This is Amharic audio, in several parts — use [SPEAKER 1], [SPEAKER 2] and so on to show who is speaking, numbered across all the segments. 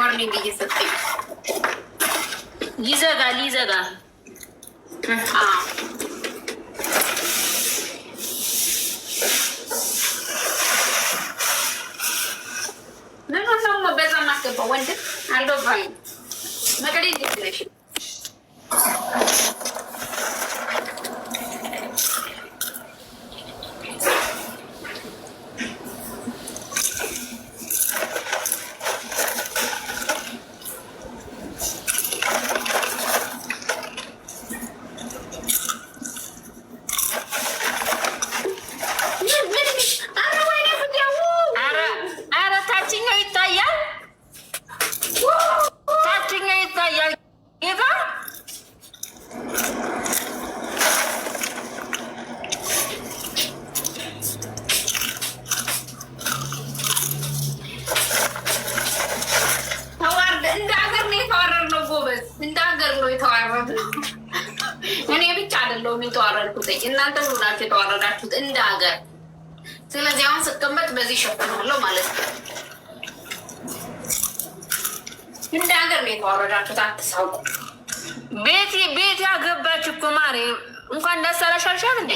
[SPEAKER 1] ዋርኒንግ እየሰጠኝ
[SPEAKER 2] ይዘጋል።
[SPEAKER 1] ምን ነው በዛ ማስገባው ወንድም አልገባኝም። መቀሌ እንዴት ነሽ? እኔ ብቻ አይደለሁም የተዋረድኩት፣ እናንተ ሁሉ ናችሁ የተዋረዳችሁት እንደ ሀገር። ስለዚህ አሁን ስቀመጥ በዚህ ሸፍናለሁ ማለት ነው። እንደ ሀገር ነው የተዋረዳችሁት፣ አትሳውቁ።
[SPEAKER 2] ቤት ያገባች እኮ ማሬ እንኳን ደስ አለሽ አልሻም እንዴ?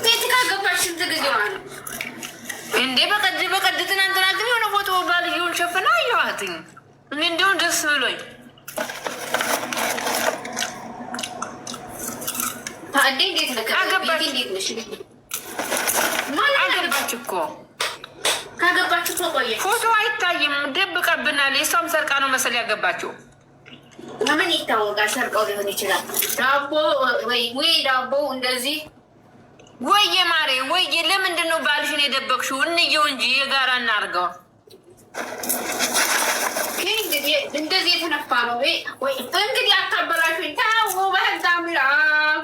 [SPEAKER 1] ቤት ካገባች ስንት ጊዜ ማለት ነው
[SPEAKER 2] እንዴ? በቀድ ትናንትና ግን የሆነ ፎቶ ባልየውን ሸፍና አየኋትኝ። እኔ እንዲሁም ደስ ብሎኝ አገባች እኮ
[SPEAKER 1] ካገባችሁ ተቆየ።
[SPEAKER 2] ፎቶ አይታይም፣ ደብቀብናል። የሷም ሰርቃ ነው መሰል ያገባችው።
[SPEAKER 1] ምን ይታወቃል? ሰርቀው ሊሆን ይችላል። ዳቦ ወይ ዳቦ እንደዚህ
[SPEAKER 2] ወየ ማሬ ወየ። ለምንድን ነው ባልሽን የደበቅሽው? እንየው እንጂ የጋራ እናርገው።
[SPEAKER 1] እንደዚህ የተነፋ ነው ወይ እንግዲህ አታበላሹኝ። ታው በህግ አምላክ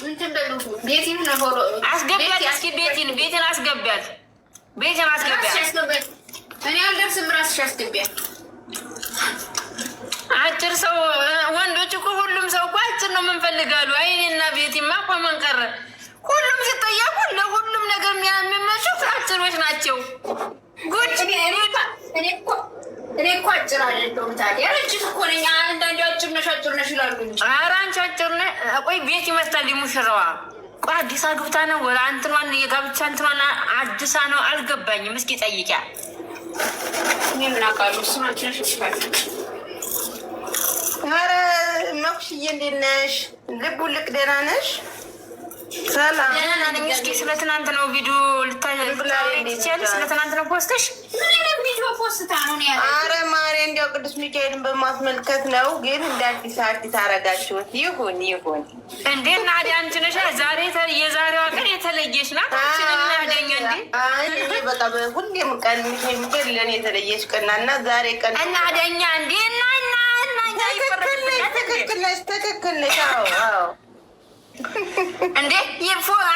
[SPEAKER 1] እንትን በሉ። ቤቲን ነው
[SPEAKER 2] አስገቢያት። እስኪ ቤትን አስገቢያት።
[SPEAKER 1] እኔ አልደርስም። ራስሽ አስገቢያት።
[SPEAKER 2] አጭር ሰው ወንዶች እኮ ሁሉም ሰው እኮ አጭር ነው የምንፈልጋሉ። አይኔና ቤቲማ እኮ ምን ቀረ? ሁሉም ሲጠየቁ ለሁሉም ነገር የሚመቹት አጭሮች ናቸው። ጉድ እኔ እኮ አጭር አይደለሁም። ታዲያ ረጅም እኮ ነኝ። አንዳንዴ አጭር ነሽ ይላሉ እንጂ። ኧረ አንቺ አጭር ነሽ። ቆይ ቤት ይመስላል ሙሽራዋ። ቆይ አዲስ አግብታ ነው ወላ እንትኗን የጋብቻ እንትኗን አዲሳ ነው? አልገባኝም። እስኪ ጠይቂያ።
[SPEAKER 1] እኔ ምን አውቃለሁ? እሱን አንቺ ነሽ ይችላል።
[SPEAKER 3] ኧረ መኩሽዬ እንዴት ነሽ? ልቡ ልቅ ደህና ነሽ? ሰላም
[SPEAKER 2] ደህና ነኝ። እስኪ ስለ ትናንት ነው ቪዲዮ ልታይቻለሽ? ስለ ትናንት ነው ፖስተሽ?
[SPEAKER 1] ምን ቪዲዮ ፖስታ ነው ያለ?
[SPEAKER 3] አረ ማሬ እንዲያው ቅዱስ ሚካኤልን በማስመልከት ነው። ግን እንደ አዲስ አረጋችሁት። ይሁን
[SPEAKER 2] እንዴ ናዲ፣ አንቺ ነሽ ዛሬ የዛሬዋ ቀን የተለየሽ ናት። ናደኛ እንዴ
[SPEAKER 3] በቃ ሁሌም ቀን ሚካኤል ለእኔ የተለየሽ ቀና እና ዛሬ ቀን
[SPEAKER 2] እናደኛ እንዴ
[SPEAKER 3] ትክክል ነሽ። አዎ
[SPEAKER 2] እንዴ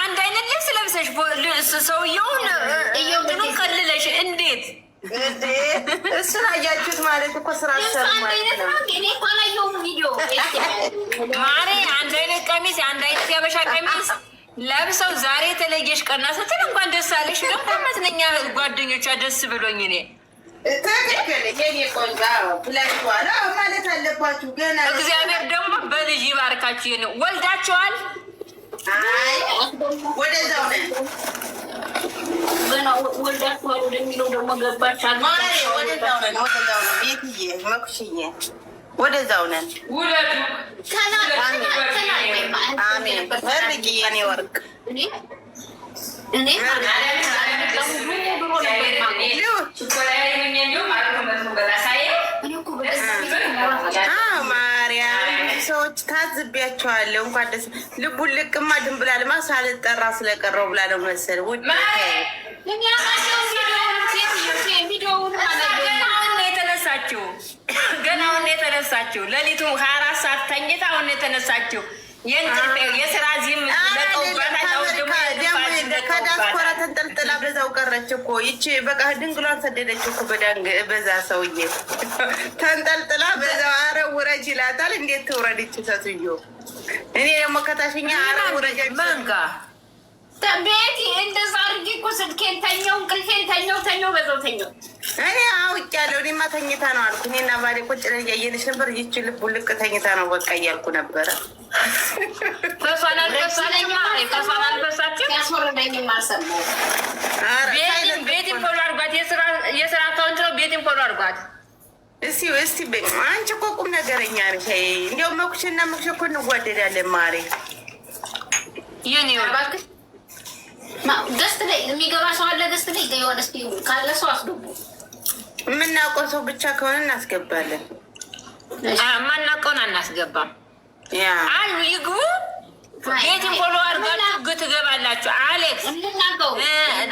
[SPEAKER 2] አንድ አይነት ልብስ ለብሰሽ ሰውየውን እየውትኑ ከልለሽ እንዴት
[SPEAKER 3] እሱን አያችሁት ማለት እኮ ስራ ሰሩ ማለት ነው።
[SPEAKER 2] ማሬ አንድ አይነት ቀሚስ፣ አንድ አይነት ያበሻ ቀሚስ ለብሰው ዛሬ የተለየሽ ቀና ስትል እንኳን ደስ አለሽ። ደግሞ መስለኛ ጓደኞቿ ደስ ብሎኝ እኔ
[SPEAKER 3] ትክክል የኔ ቆንጆ ብላችኋል ማለት አለባችሁ። ገና
[SPEAKER 2] እግዚአብሔር ደግሞ በልጅ ይባርካችሁ። ነው ወልዳችኋል?
[SPEAKER 3] አይ ወደዛው ነን
[SPEAKER 1] ገና ወልዳችኋል ወደሚለው ደግሞ ገባችኋል።
[SPEAKER 3] ወደዛው ነን ቤትዬ መኩሽዬ ወደዛው ነን። አሜን መርቂ የኔ ወርቅ ማርያም ሰዎች ታዝቢያቸዋለሁ። እንኳን ደስ ልቡን ልቅማ ድንብላልማ ሳልጠራ ስለቀረው ብላ ነው መሰል ውድ
[SPEAKER 2] ገና አሁን የተነሳችው ሌሊቱ 24 ሰዓት ተኝታ አሁን የተነሳችው የስራ ዚህም
[SPEAKER 3] ከዳስፖራ ተንጠልጥላ በዛው ቀረች እኮ ይቺ በቃ ድንግሏን ሰደደች እኮ በዛ ሰውዬ ተንጠልጥላ በዛው። አረ ውረጅ ይላታል። እንዴት ትውረድ ይቺ ሴትዮ? እኔ ደግሞ ከታሽኛ አረ ውረጅ
[SPEAKER 2] መንጋ
[SPEAKER 1] ቤቲ እንደዛ አድርጌ እኮ ስልኬን ተኛው፣ እንቅልፌን ተኛው በዛው ተኛው።
[SPEAKER 3] እኔ አውጭ ያለው እኔማ ተኝታ ነው አልኩ። እኔና ባሌ ቁጭ ብለን እያየንሽ ነበር። ይቺ ልቡ ልቅ ተኝታ ነው በቃ እያልኩ ነበረ።
[SPEAKER 2] ቤቲን ፎሎ አድርጓት። የስራ አካውንት ነው። ቤቲን ፎሎ አድርጓት።
[SPEAKER 3] እስቲ አንቺ እኮ ቁም ነገረኛ ነሽ። እንዲያው መኩሽና መኩሽ እኮ እንዋደዳለን ማሬ።
[SPEAKER 2] ይህን እባክሽ
[SPEAKER 1] ገስት ላይ የሚገባ ሰው አለ። ገስት ላይ የሆነ ስ ካለ ሰው አስገቡ።
[SPEAKER 3] የምናውቀው ሰው ብቻ ከሆነ እናስገባለን።
[SPEAKER 2] ማናውቀውን አናስገባም። አሉ ይግቡ። ቤቲን ፎሎ አድርጋችሁ ትገባላችሁ። አሌክስ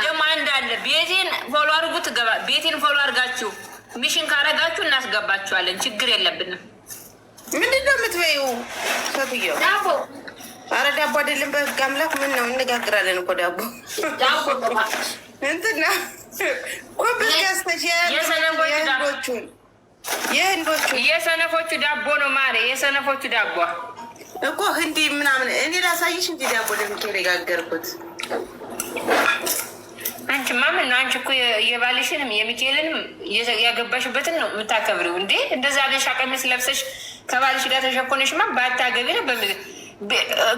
[SPEAKER 2] ደግሞ አንድ አለ። ቤቲን ፎሎ አድርጉ ትገባ። ቤቲን ፎሎ አድርጋችሁ ሚሽን ካረጋችሁ እናስገባችኋለን። ችግር የለብንም።
[SPEAKER 3] ምንድን ነው የምትበይው ሴትዮ?
[SPEAKER 1] ዳቦ።
[SPEAKER 3] ኧረ ዳቦ አይደለም በህግ አምላክ። ምን ነው እንጋግራለን እኮ ዳቦ እንትና ኮብስ ገዝተሽ
[SPEAKER 2] የሰነፎቹ ዳቦ ነው ማሬ። የሰነፎቹ ዳቦ
[SPEAKER 3] እኮ ህንዲ ምናምን እኔ ላሳይሽ እንዲ ዳቦ ለሚኬር የጋገርኩት።
[SPEAKER 2] አንቺማ ምን ነው? አንቺ እኮ የባልሽንም የሚካኤልንም ያገባሽበትን ነው የምታከብሪው እንዴ? እንደዛ አበሻ ቀሚስ ለብሰሽ ከባልሽ ጋር ተሸኮነሽማ ባታገቢ ነው።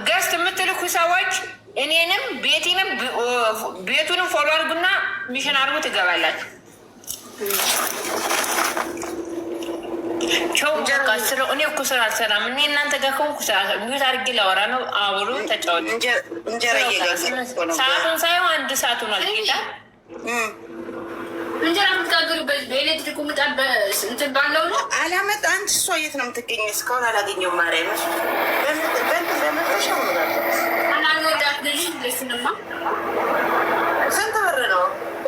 [SPEAKER 2] ገዝት የምትልኩ ሰዎች እኔንም ቤቲንም ቤቱንም ፎሎ አድርጉና ሚሽን አድርጉ ትገባላችሁ። ቸው እኔ እኮ ስራ አልሰራም። እኔ እናንተ ጋር ከሆንኩ ሚዩት አድርጌ ላወራ ነው። አብሮ ተጫወት። ሰዓቱን ሳይሆን 1 ሰዓት ሆኗል። ጌታ
[SPEAKER 1] እንጀራ የምትጋገሩበት በኤሌክትሪኩ ምጣድ እንትን ባለው ነው።
[SPEAKER 3] አላመጣ አንቺ እሷ የት ነው የምትገኘው? እስካሁን አላገኘሁም። ማርያም
[SPEAKER 1] አናወዳት ልጅ ስንማ
[SPEAKER 3] ስንት ብር ነው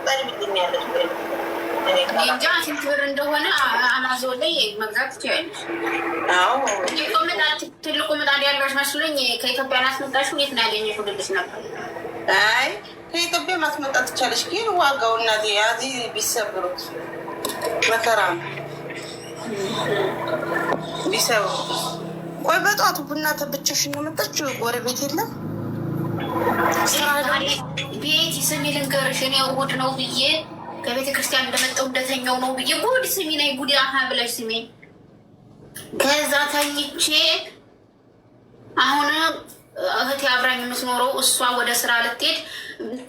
[SPEAKER 3] ጣሪ ምትኛለች?
[SPEAKER 1] እንጃ ስንት ብር እንደሆነ አማዞን ላይ መግዛት ትችላለች። ትልቁ ምጣድ ያለች መስሎኝ ከኢትዮጵያ ናስመጣሽው። የት ነው ያገኘሽው ልልሽ ነበር።
[SPEAKER 3] አይ ከኢትዮጵያ ማስመጣት ትቻለሽ፣ ግን ዋጋው እናቴ ያዚ ቢሰብሩት መከራ ቢሰብሩት። ቆይ በጧቱ ቡና ተብቻሽን ነው መጣችሁ? ጎረቤት የለም
[SPEAKER 1] ቤት ስሚ ልንገርሽ፣ እኔ እሑድ ነው ብዬ ከቤተ ክርስቲያን እንደመጣሁ እንደተኛው ነው ብዬ ጉድ ስሚ ነይ ጉድ ብለሽ ስሚ። ከዛ ተኝቼ አሁን እህቴ አብራኝ የምትኖረው እሷ ወደ ስራ ልትሄድ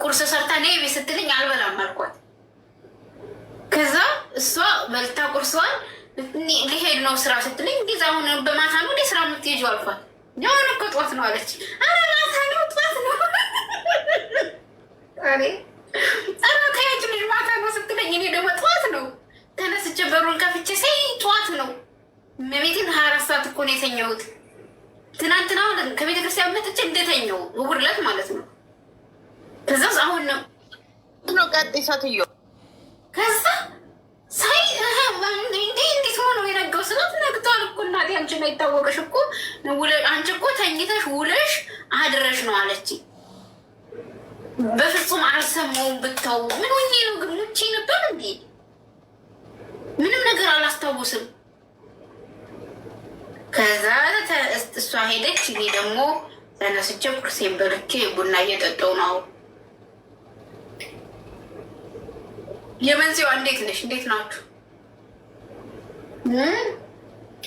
[SPEAKER 1] ቁርስ ሰርታ ነይ ቤት ስትልኝ አልበላም አልኳት። ከዛ እሷ በልታ ቁርሷን ሊሄድ ነው ስራ ስትልኝ እንዲዛ አሁን በማታ ነው ወደ ስራ የምትሄጂው አልኳት። ያሁን እኮ ጠዋት ነው አለች። ኧረ ማታ ነው ጠዋት ነው ኧረ ከያች ልጅ ማታ ነው ስትለኝ እኔ ደግሞ ጠዋት ነው ተነስቼ በሩን ከፍቼ ሳይ ጠዋት ነው። መቤቴን 24 ሰዓት እኮ ነው የተኛሁት። ትናንትና ከቤተ ክርስቲያን መጥቼ እንደተኛው እሑድ ዕለት ማለት ነው። ከዛ አሁን ነው
[SPEAKER 3] ቀጥይ ሴትዮ።
[SPEAKER 1] ከዛ ሳይ እንዴት ሆኖ የነገው ስላት ነግቷል እኮ እናቴ፣ አንቺ ነው የታወቀሽ እኮ አንቺ እኮ ተኝተሽ ውለሽ አድረሽ ነው አለች። በፍጹም አልሰማውም። ብታው ምን ሆኜ ነው ግን ሙቼ ነበር እንዴ? ምንም ነገር አላስታውስም። ከዛ እሷ ሄደች፣ እኔ ደግሞ ተነስቼ ቁርሴን በልቼ ቡና እየጠጣሁ ነው። የመንዚዋ እንዴት ነሽ? እንዴት ናችሁ?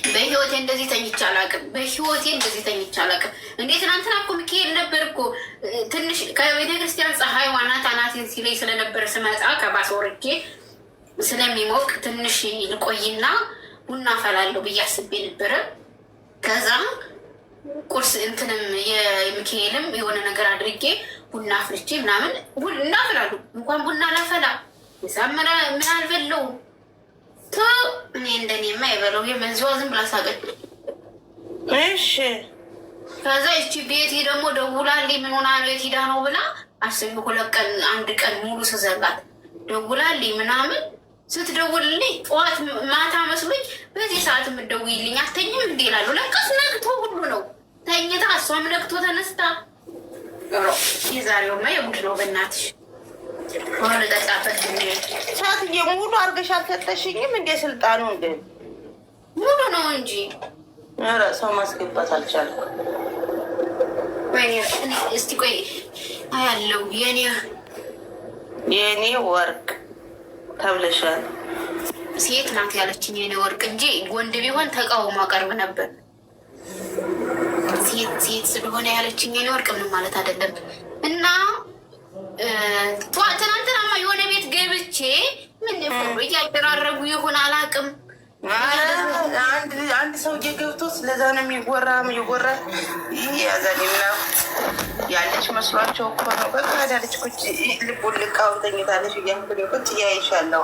[SPEAKER 1] በህይወቴ እንደዚህ ተኝቼ አላውቅም። በህይወቴ እንደዚህ ተኝቼ አላውቅም። እንዴ ትናንትና እኮ ሚካኤል ነበር እኮ ትንሽ ከቤተ ክርስቲያን ፀሐይ ዋናት አናቴን ሲለኝ ስለነበረ ስመጣ ከባስ ወርጄ ስለሚሞቅ ትንሽ ልቆይና ቡና አፈላለሁ ብዬ አስቤ ነበረ። ከዛ ቁርስ እንትንም የሚካኤልም የሆነ ነገር አድርጌ ቡና አፍልቼ ምናምን ቡና አፍላሉ። እንኳን ቡና ላፈላ ሳምራ ምን አልበለው ቶ እኔ እንደኔማ የበለው የመንዚዋ ዝም ብላ ሳቀች።
[SPEAKER 3] እሺ
[SPEAKER 1] ከዛ እቺ ቤት ደግሞ ደውላልኝ ምን ሆና ነው የት ሄዳ ነው ብላ አስቢ። 2 ቀን 1 ቀን ሙሉ ስዘጋት ደውላልኝ ምናምን ስትደውልልኝ ጠዋት ማታ መስሎኝ በዚህ ሰዓት የምትደውይልኝ አትተኝም እንዴ ይላሉ። ለቀስ ነግቶ ሁሉ ነው ተኝታ እሷም ነግቶ ተነስታ። የዛሬውማ የጉድ ነው በእናትሽ። ሆነ ጠጣበት
[SPEAKER 3] ሰዓትዬ ሙሉ አድርገሽ አልሰጠሽኝም እንዴ? ስልጣኑ እንደ
[SPEAKER 1] ሙሉ ነው እንጂ
[SPEAKER 3] ኧረ ሰው ማስገባት አልቻልኩም።
[SPEAKER 1] እስቲ ቆይ አያለው የኔ
[SPEAKER 3] ወርቅ ተብለሻል።
[SPEAKER 1] ሴት ናት ያለችኝ የኔ ወርቅ እንጂ ወንድ ቢሆን ተቃውሞ አቀርብ ነበር። ሴት ስለሆነ ያለችኝ የኔ ወርቅ ምንም ማለት አይደለም። እና ትናንትናማ የሆነ ቤት ገብቼ ምን እያደራረጉ ይሆን አላውቅም።
[SPEAKER 3] አንድ ሰውዬ ገብቶ ስለዛ ነው የሚወራ ይህ ያዛኔ ምናምን ያለች መስሏቸው እኮ ነው። በቃ ዳለች ቁጭ ልቡን ልቃውን ተኝታለች እያልኩ ቁጭ እያይሻለሁ